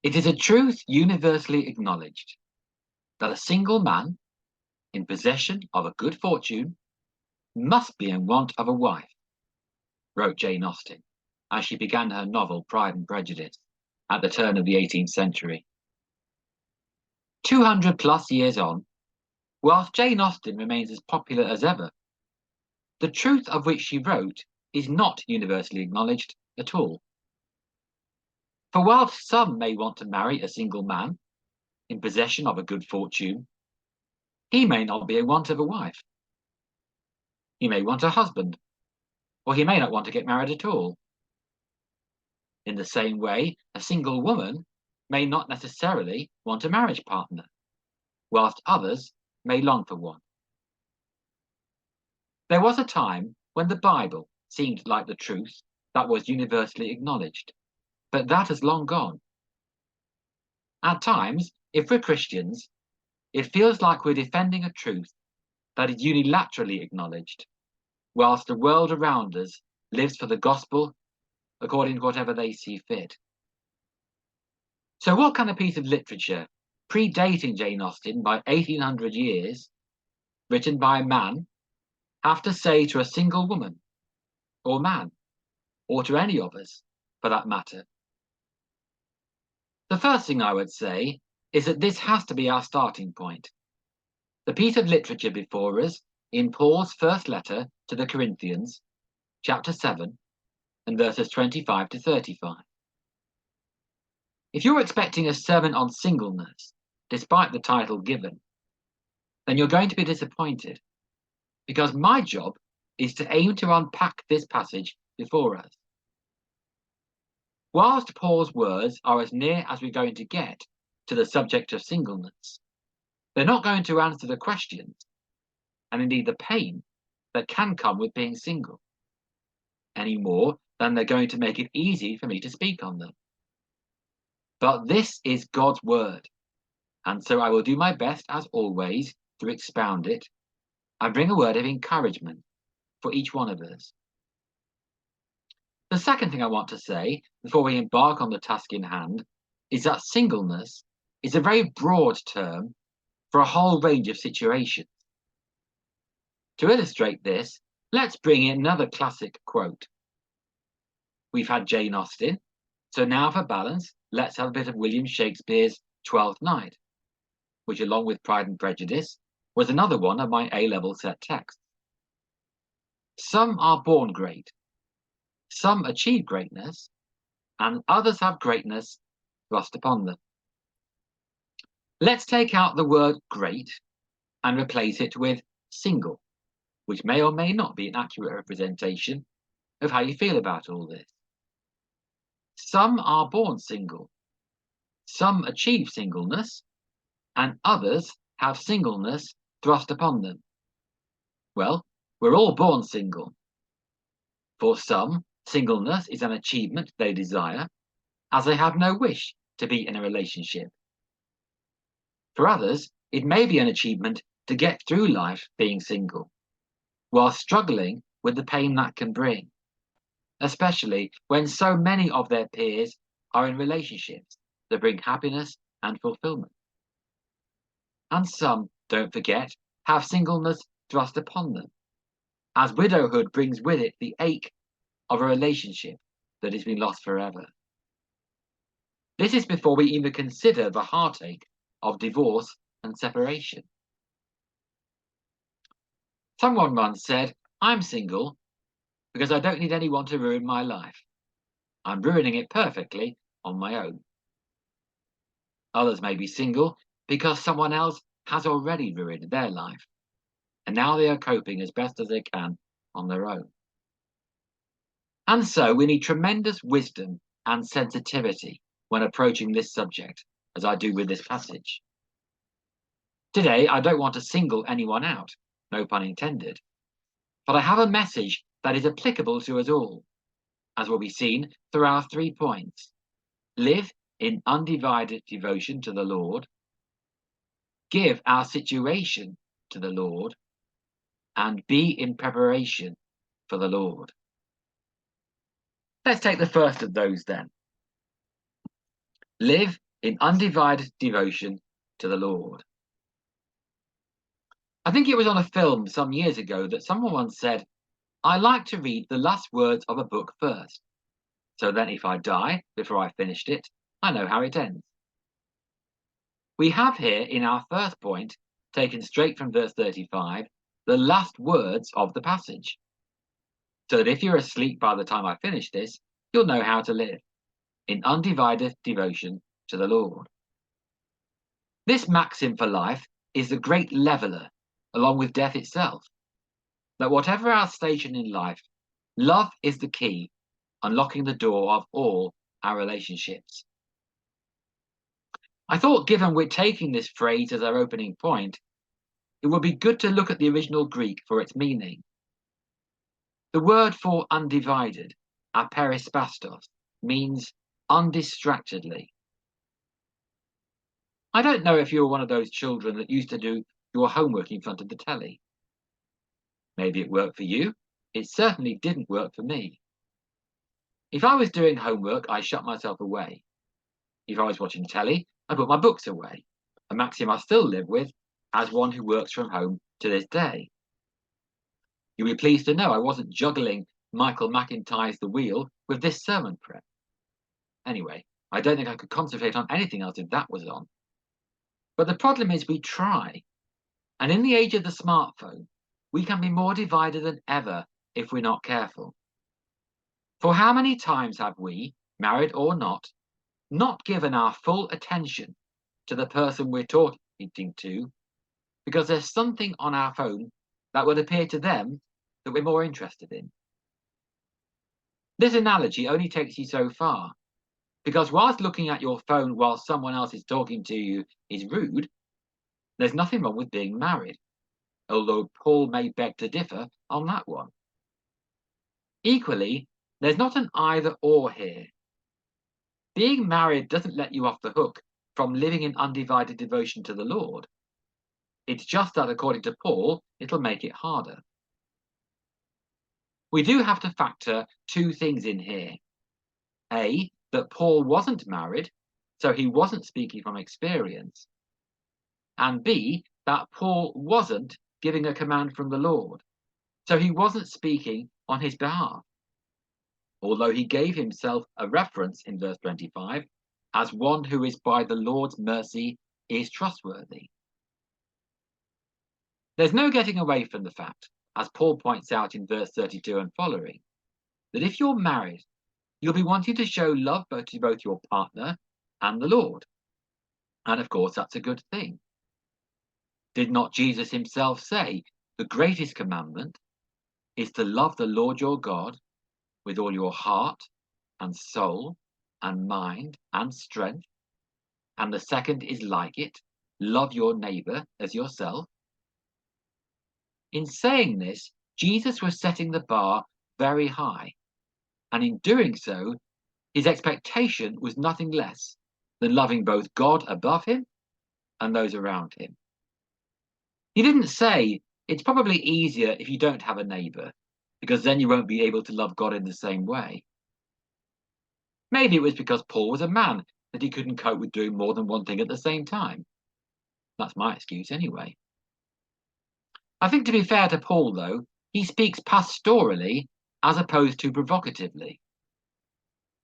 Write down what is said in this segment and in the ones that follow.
It is a truth universally acknowledged that a single man in possession of a good fortune must be in want of a wife, wrote Jane Austen as she began her novel Pride and Prejudice at the turn of the 18th century. 200 plus years on, whilst Jane Austen remains as popular as ever, the truth of which she wrote is not universally acknowledged at all. For whilst some may want to marry a single man in possession of a good fortune, he may not be in want of a wife. He may want a husband, or he may not want to get married at all. In the same way, a single woman may not necessarily want a marriage partner, whilst others may long for one. There was a time when the Bible seemed like the truth that was universally acknowledged, but that has long gone. At times, if we're Christians, it feels like we're defending a truth that is unilaterally acknowledged, whilst the world around us lives for the gospel according to whatever they see fit. So what can a piece of literature predating Jane Austen by 1800 years, written by a man, have to say to a single woman, or man, or to any of us, for that matter? The first thing I would say is that this has to be our starting point. The piece of literature before us in Paul's first letter to the Corinthians, chapter 7, and verses 25 to 35. If you're expecting a sermon on singleness, despite the title given, then you're going to be disappointed, because my job is to aim to unpack this passage before us. Whilst Paul's words are as near as we're going to get to the subject of singleness, they're not going to answer the questions, and indeed the pain, that can come with being single, any more than they're going to make it easy for me to speak on them. But this is God's word, and so I will do my best, as always, to expound it and bring a word of encouragement for each one of us. The second thing I want to say before we embark on the task in hand is that singleness is a very broad term for a whole range of situations. To illustrate this, let's bring in another classic quote. We've had Jane Austen, so now for balance, let's have a bit of William Shakespeare's Twelfth Night, which along with Pride and Prejudice was another one of my A-level set texts. Some are born great, some achieve greatness, and others have greatness thrust upon them. Let's take out the word great and replace it with single, which may or may not be an accurate representation of how you feel about all this. Some are born single, some achieve singleness, and others have singleness thrust upon them. Well, we're all born single. For some, singleness is an achievement they desire, as they have no wish to be in a relationship. For others, it may be an achievement to get through life being single, while struggling with the pain that can bring, especially when so many of their peers are in relationships that bring happiness and fulfillment. And some, don't forget, have singleness thrust upon them, as widowhood brings with it the ache of a relationship that has been lost forever. This is before we even consider the heartache of divorce and separation. Someone once said, I'm single because I don't need anyone to ruin my life. I'm ruining it perfectly on my own. Others may be single because someone else has already ruined their life, and now they are coping as best as they can on their own. And so we need tremendous wisdom and sensitivity when approaching this subject, as I do with this passage. Today, I don't want to single anyone out, no pun intended, but I have a message that is applicable to us all, as will be seen through our 3 points. Live in undivided devotion to the Lord, give our situation to the Lord, and be in preparation for the Lord. Let's take the first of those then. Live in undivided devotion to the Lord. I think it was on a film some years ago that someone once said, "I like to read the last words of a book first, so then if I die before I finished it, I know how it ends." We have here in our first point, taken straight from verse 35, the last words of the passage, so that if you're asleep by the time I finish this, you'll know how to live in undivided devotion to the Lord. This maxim for life is the great leveler, along with death itself, that whatever our station in life, love is the key, unlocking the door of all our relationships. I thought, given we're taking this phrase as our opening point, it would be good to look at the original Greek for its meaning. The word for undivided, aperispastos, means undistractedly. I don't know if you're one of those children that used to do your homework in front of the telly. Maybe it worked for you. It certainly didn't work for me. If I was doing homework, I shut myself away. If I was watching telly, I put my books away, a maxim I still live with as one who works from home to this day. You'll be pleased to know I wasn't juggling Michael McIntyre's The Wheel with this sermon prep. Anyway, I don't think I could concentrate on anything else if that was on. But the problem is we try. And in the age of the smartphone, we can be more divided than ever if we're not careful. For how many times have we, married or not given our full attention to the person we're talking to because there's something on our phone that would appear to them that we're more interested in? This analogy only takes you so far, because whilst looking at your phone while someone else is talking to you is rude, there's nothing wrong with being married, although Paul may beg to differ on that one. Equally, there's not an either or here. Being married doesn't let you off the hook from living in undivided devotion to the Lord. It's just that, according to Paul, it'll make it harder. We do have to factor two things in here. A, that Paul wasn't married, so he wasn't speaking from experience. And B, that Paul wasn't giving a command from the Lord, so he wasn't speaking on his behalf, although he gave himself a reference in verse 25 as one who is by the Lord's mercy is trustworthy. There's no getting away from the fact, as Paul points out in verse 32 and following, that if you're married, you'll be wanting to show love to both your partner and the Lord. And of course, that's a good thing. Did not Jesus himself say the greatest commandment is to love the Lord your God with all your heart and soul and mind and strength? And the second is like it, love your neighbor as yourself. In saying this, Jesus was setting the bar very high, and in doing so, his expectation was nothing less than loving both God above him and those around him. He didn't say it's probably easier if you don't have a neighbor, because then you won't be able to love God in the same way. Maybe it was because Paul was a man that he couldn't cope with doing more than one thing at the same time. That's my excuse anyway. I think, to be fair to Paul, though, he speaks pastorally as opposed to provocatively.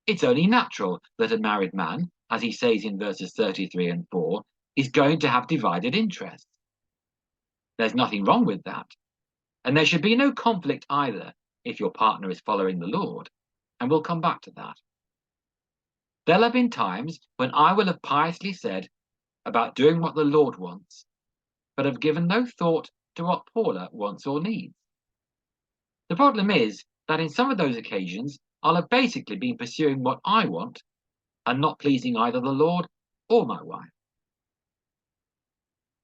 It's only natural that a married man, as he says in verses 33 and 4, is going to have divided interests. There's nothing wrong with that. And there should be no conflict either if your partner is following the Lord. And we'll come back to that. There'll have been times when I will have piously said about doing what the Lord wants, but have given no thought to what Paula wants or needs. The problem is that in some of those occasions, I'll have basically been pursuing what I want and not pleasing either the Lord or my wife.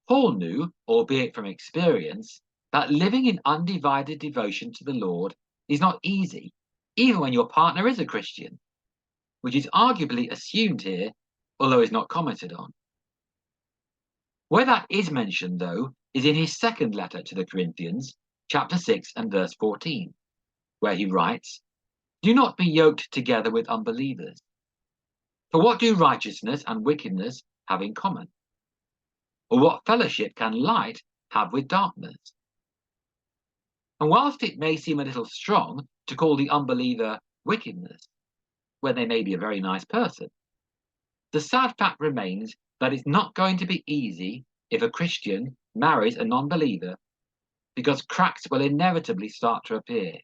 Paul knew, albeit from experience, that living in undivided devotion to the Lord is not easy, even when your partner is a Christian, which is arguably assumed here, although is not commented on. Where that is mentioned, though, is in his second letter to the Corinthians, chapter 6 and verse 14, where he writes, "Do not be yoked together with unbelievers. For what do righteousness and wickedness have in common? Or what fellowship can light have with darkness? And whilst it may seem a little strong to call the unbeliever wickedness, when they may be a very nice person, the sad fact remains that it's not going to be easy if a Christian marries a non-believer, because cracks will inevitably start to appear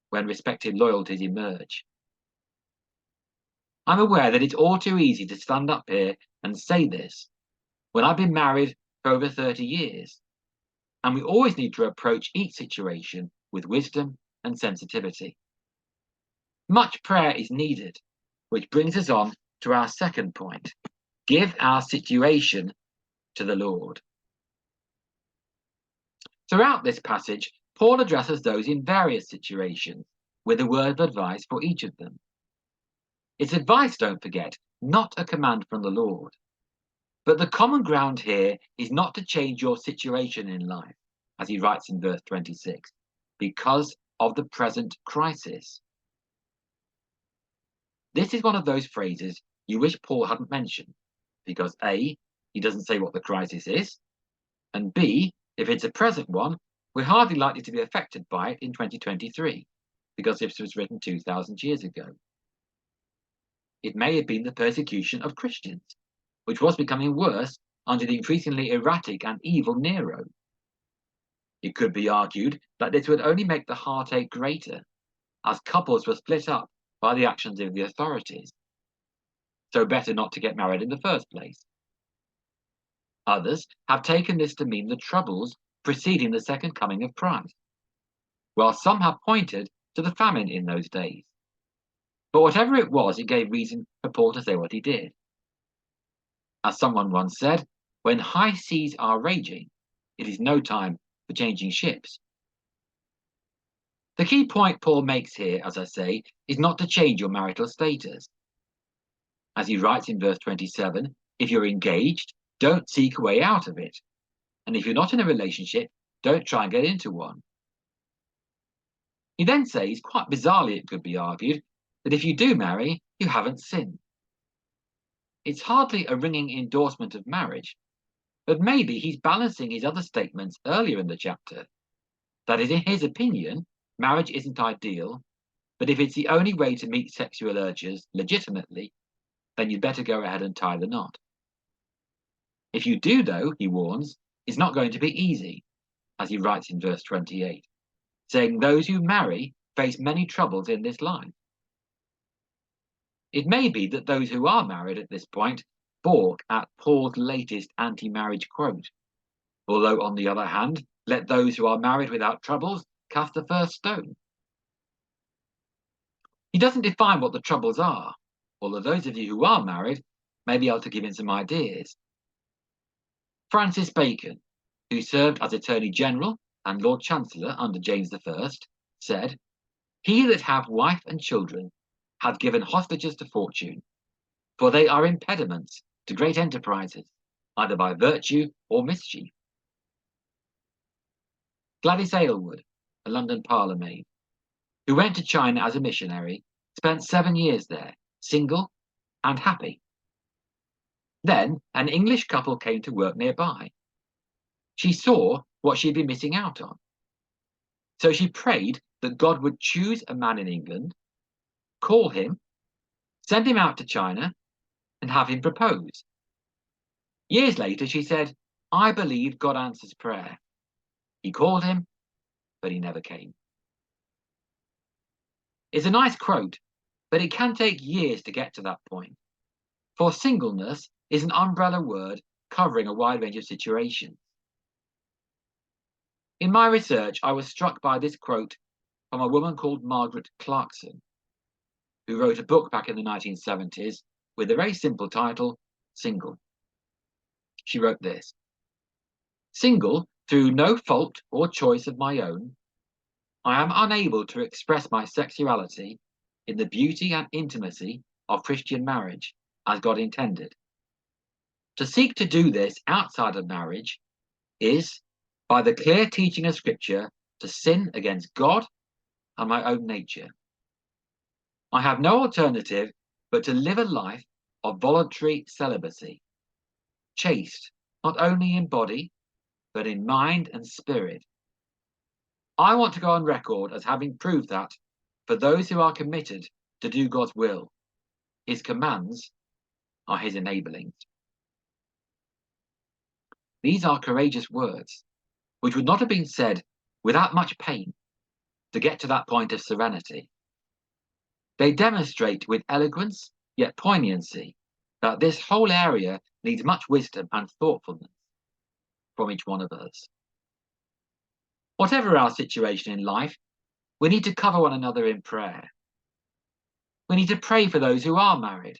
when respective loyalties emerge. I'm aware that it's all too easy to stand up here and say this when I've been married for over 30 years, and we always need to approach each situation with wisdom and sensitivity. Much prayer is needed, which brings us on to our second point: give our situation to the Lord. Throughout this passage, Paul addresses those in various situations with a word of advice for each of them. It's advice, don't forget, not a command from the Lord. But the common ground here is not to change your situation in life, as he writes in verse 26, because of the present crisis. This is one of those phrases you wish Paul hadn't mentioned, because A, he doesn't say what the crisis is, and B, if it's a present one, we're hardly likely to be affected by it in 2023, because this was written 2,000 years ago. It may have been the persecution of Christians, which was becoming worse under the increasingly erratic and evil Nero. It could be argued that this would only make the heartache greater, as couples were split up by the actions of the authorities. So better not to get married in the first place. Others have taken this to mean the troubles preceding the second coming of Christ, while some have pointed to the famine in those days. But whatever it was, it gave reason for Paul to say what he did. As someone once said, when high seas are raging, it is no time for changing ships. The key point Paul makes here, as I say, is not to change your marital status. As he writes in verse 27, if you're engaged, don't seek a way out of it. And if you're not in a relationship, don't try and get into one. He then says, quite bizarrely it could be argued, that if you do marry, you haven't sinned. It's hardly a ringing endorsement of marriage, but maybe he's balancing his other statements earlier in the chapter. That is, in his opinion, marriage isn't ideal, but if it's the only way to meet sexual urges legitimately, then you'd better go ahead and tie the knot. If you do, though, he warns, it's not going to be easy, as he writes in verse 28, saying those who marry face many troubles in this life. It may be that those who are married at this point balk at Paul's latest anti-marriage quote, although on the other hand, let those who are married without troubles cast the first stone. He doesn't define what the troubles are, although those of you who are married may be able to give him some ideas. Francis Bacon, who served as Attorney General and Lord Chancellor under James I, said, "He that hath wife and children hath given hostages to fortune, for they are impediments to great enterprises, either by virtue or mischief." Gladys Aylward, a London parlourmaid, who went to China as a missionary, spent 7 years there, single and happy. Then an English couple came to work nearby. She saw what she'd been missing out on. So she prayed that God would choose a man in England, call him, send him out to China, and have him propose. Years later, she said, "I believe God answers prayer." He called him, but he never came. It's a nice quote, but it can take years to get to that point. For singleness is an umbrella word covering a wide range of situations. In my research, I was struck by this quote from a woman called Margaret Clarkson, who wrote a book back in the 1970s with a very simple title, Single. She wrote this: "Single through no fault or choice of my own, I am unable to express my sexuality in the beauty and intimacy of Christian marriage as God intended. To seek to do this outside of marriage is, by the clear teaching of Scripture, to sin against God and my own nature. I have no alternative but to live a life of voluntary celibacy, chaste not only in body, but in mind and spirit. I want to go on record as having proved that, for those who are committed to do God's will, his commands are his enablings. These are courageous words, which would not have been said without much pain to get to that point of serenity. They demonstrate with eloquence, yet poignancy, that this whole area needs much wisdom and thoughtfulness from each one of us. Whatever our situation in life, we need to cover one another in prayer. We need to pray for those who are married,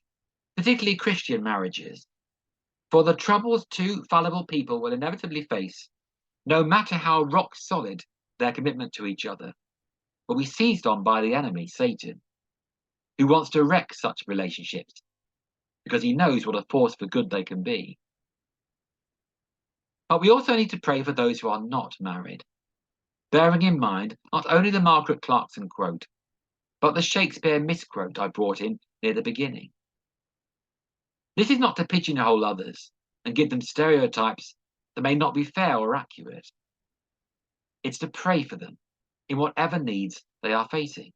particularly Christian marriages, for the troubles two fallible people will inevitably face, no matter how rock solid their commitment to each other, will be seized on by the enemy, Satan, who wants to wreck such relationships because he knows what a force for good they can be. But we also need to pray for those who are not married, bearing in mind not only the Margaret Clarkson quote, but the Shakespeare misquote I brought in near the beginning. This is not to pigeonhole others and give them stereotypes that may not be fair or accurate. It's to pray for them in whatever needs they are facing,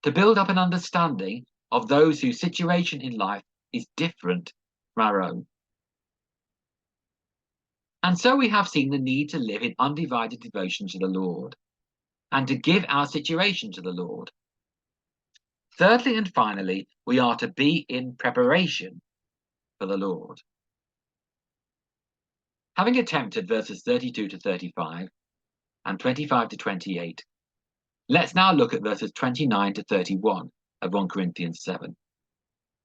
to build up an understanding of those whose situation in life is different from our own. And so we have seen the need to live in undivided devotion to the Lord and to give our situation to the Lord. Thirdly and finally, we are to be in preparation for the Lord. Having attempted verses 32 to 35 and 25 to 28, let's now look at verses 29 to 31 of 1 Corinthians 7.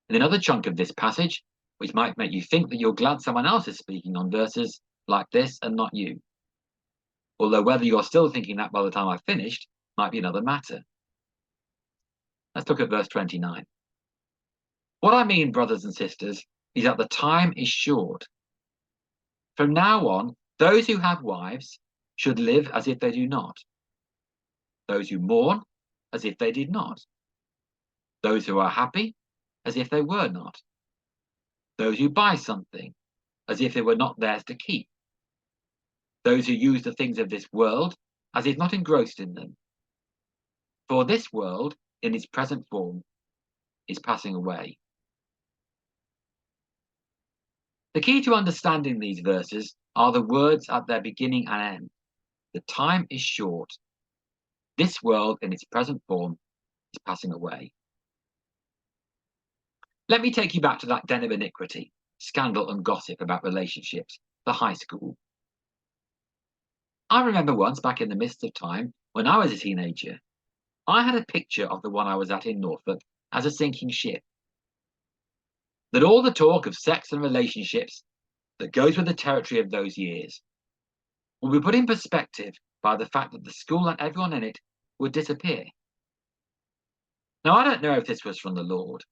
In another chunk of this passage, which might make you think that you're glad someone else is speaking on verses like this and not you. Although whether you're still thinking that by the time I've finished might be another matter. Let's look at verse 29. What I mean, brothers and sisters, is that the time is short. From now on, those who have wives should live as if they do not. Those who mourn, as if they did not. Those who are happy, as if they were not. Those who buy something, as if they were not theirs to keep. Those who use the things of this world, as if not engrossed in them. For this world, in its present form, is passing away. The key to understanding these verses are the words at their beginning and end. The time is short. This world, in its present form, is passing away. Let me take you back to that den of iniquity, scandal and gossip about relationships, the high school. I remember once back in the midst of time, when I was a teenager, I had a picture of the one I was at in Norfolk as a sinking ship. That all the talk of sex and relationships that goes with the territory of those years will be put in perspective by the fact that the school and everyone in it would disappear. Now, I don't know if this was from the Lord,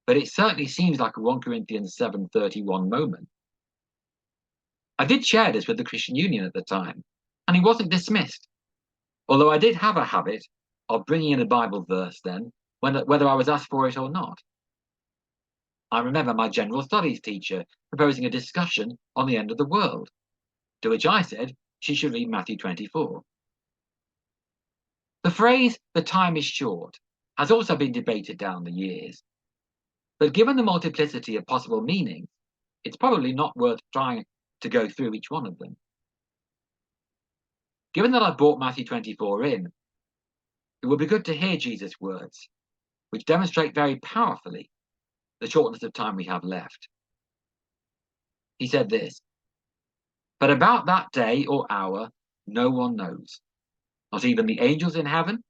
but it certainly seems like a 1 Corinthians 7:31 moment. I did share this with the Christian Union at the time, and he wasn't dismissed, although I did have a habit of bringing in a Bible verse then, whether I was asked for it or not. I remember my general studies teacher proposing a discussion on the end of the world, to which I said she should read Matthew 24. The phrase, "the time is short," has also been debated down the years, but given the multiplicity of possible meanings, it's probably not worth trying to go through each one of them. Given that I brought Matthew 24 in, it would be good to hear Jesus' words, which demonstrate very powerfully the shortness of time we have left. He said this, "But about that day or hour, no one knows, not even the angels in heaven,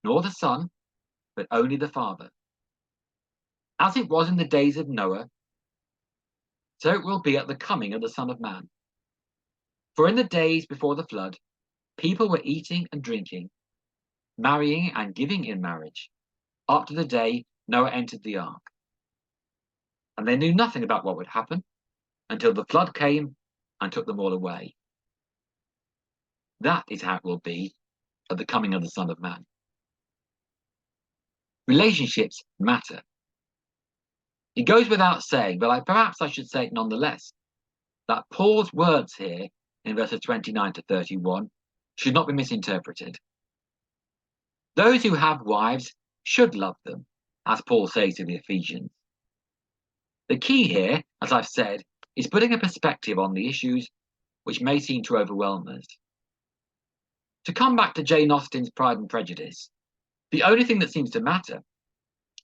nor the Son, but only the Father. As it was in the days of Noah, so it will be at the coming of the Son of Man. For in the days before the flood, people were eating and drinking, marrying and giving in marriage, up to the day Noah entered the ark. And they knew nothing about what would happen until the flood came and took them all away. That is how it will be at the coming of the Son of Man." Relationships matter. It goes without saying, but perhaps I should say it nonetheless, that Paul's words here in verses 29 to 31 should not be misinterpreted. Those who have wives should love them, as Paul says to the Ephesians. The key here, as I've said, is putting a perspective on the issues which may seem to overwhelm us. To come back to Jane Austen's Pride and Prejudice, the only thing that seems to matter,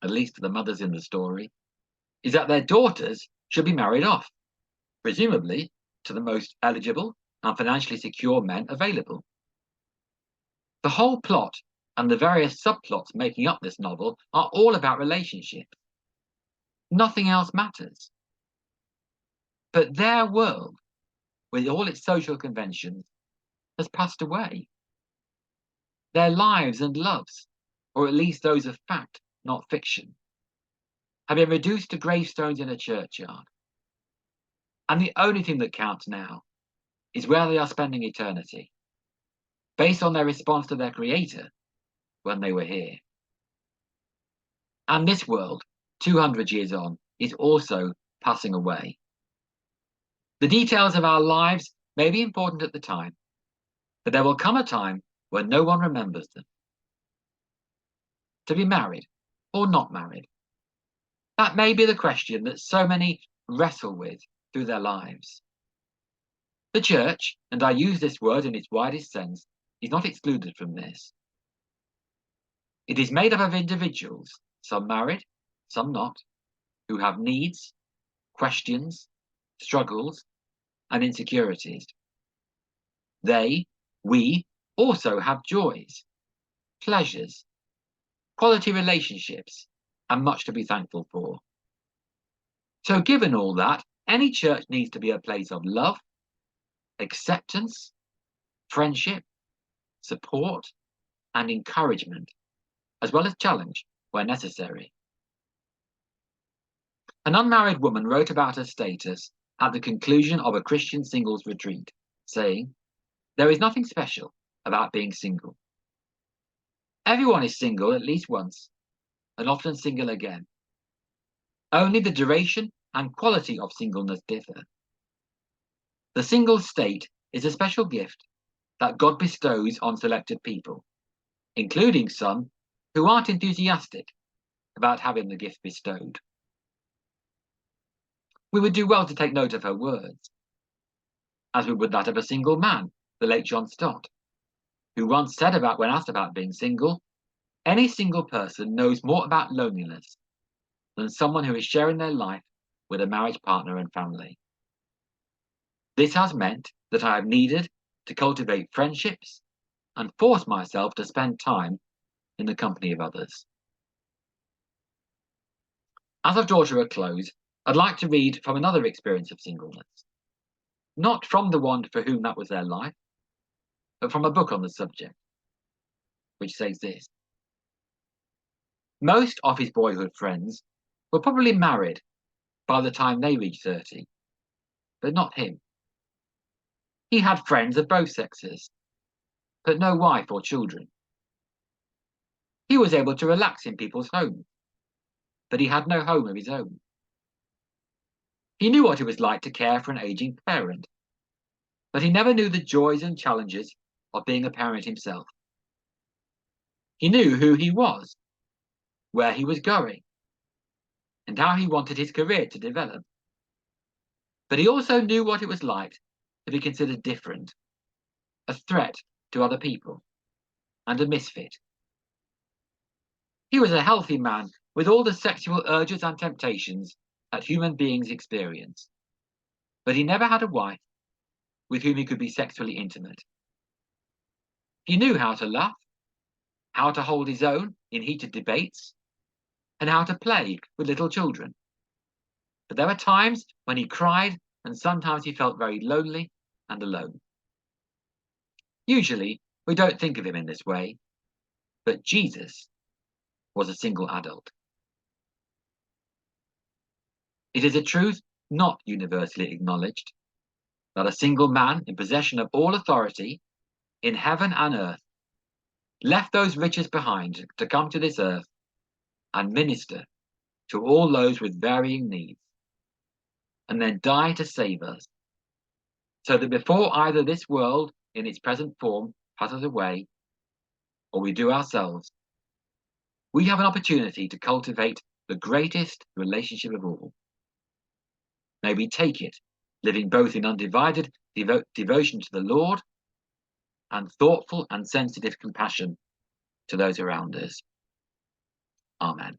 at least to the mothers in the story, is that their daughters should be married off, presumably to the most eligible and financially secure men available. The whole plot and the various subplots making up this novel are all about relationships. Nothing else matters. But their world, with all its social conventions, has passed away. Their lives and loves, or at least those of fact, not fiction, have been reduced to gravestones in a churchyard. And the only thing that counts now is where they are spending eternity, based on their response to their Creator when they were here. And this world, 200 years on, is also passing away. The details of our lives may be important at the time, but there will come a time when no one remembers them. To be married or not married, that may be the question that so many wrestle with through their lives. The church, and I use this word in its widest sense, is not excluded from this. It is made up of individuals, some married, some not, who have needs, questions, struggles, and insecurities. We also have joys, pleasures, quality relationships, and much to be thankful for. So given all that, any church needs to be a place of love, acceptance, friendship, support, and encouragement, as well as challenge where necessary. An unmarried woman wrote about her status at the conclusion of a Christian singles retreat, saying, "There is nothing special about being single. Everyone is single at least once, and often single again. Only the duration and quality of singleness differ. The single state is a special gift that God bestows on selected people, including some who aren't enthusiastic about having the gift bestowed." We would do well to take note of her words, as we would that of a single man, the late John Stott, who once said when asked about being single, "Any single person knows more about loneliness than someone who is sharing their life with a marriage partner and family. This has meant that I have needed to cultivate friendships and force myself to spend time in the company of others." As I've drawn to a close, I'd like to read from another experience of singleness, not from the one for whom that was their life, but from a book on the subject, which says this: "Most of his boyhood friends were probably married by the time they reached 30, but not him. He had friends of both sexes, but no wife or children. He was able to relax in people's homes, but he had no home of his own. He knew what it was like to care for an aging parent, but he never knew the joys and challenges of being a parent himself. He knew who he was, where he was going, and how he wanted his career to develop. But he also knew what it was like to be considered different, a threat to other people, and a misfit. He was a healthy man with all the sexual urges and temptations that human beings experience, but he never had a wife with whom he could be sexually intimate. He knew how to laugh, how to hold his own in heated debates, and how to play with little children. But there were times when he cried, and sometimes he felt very lonely and alone. Usually, we don't think of him in this way, but Jesus was a single adult." It is a truth not universally acknowledged that a single man in possession of all authority in heaven and earth left those riches behind to come to this earth and minister to all those with varying needs, and then die to save us, so that before either this world in its present form passes away, or we do ourselves, we have an opportunity to cultivate the greatest relationship of all. May we take it, living both in undivided devotion to the Lord and thoughtful and sensitive compassion to those around us. Amen.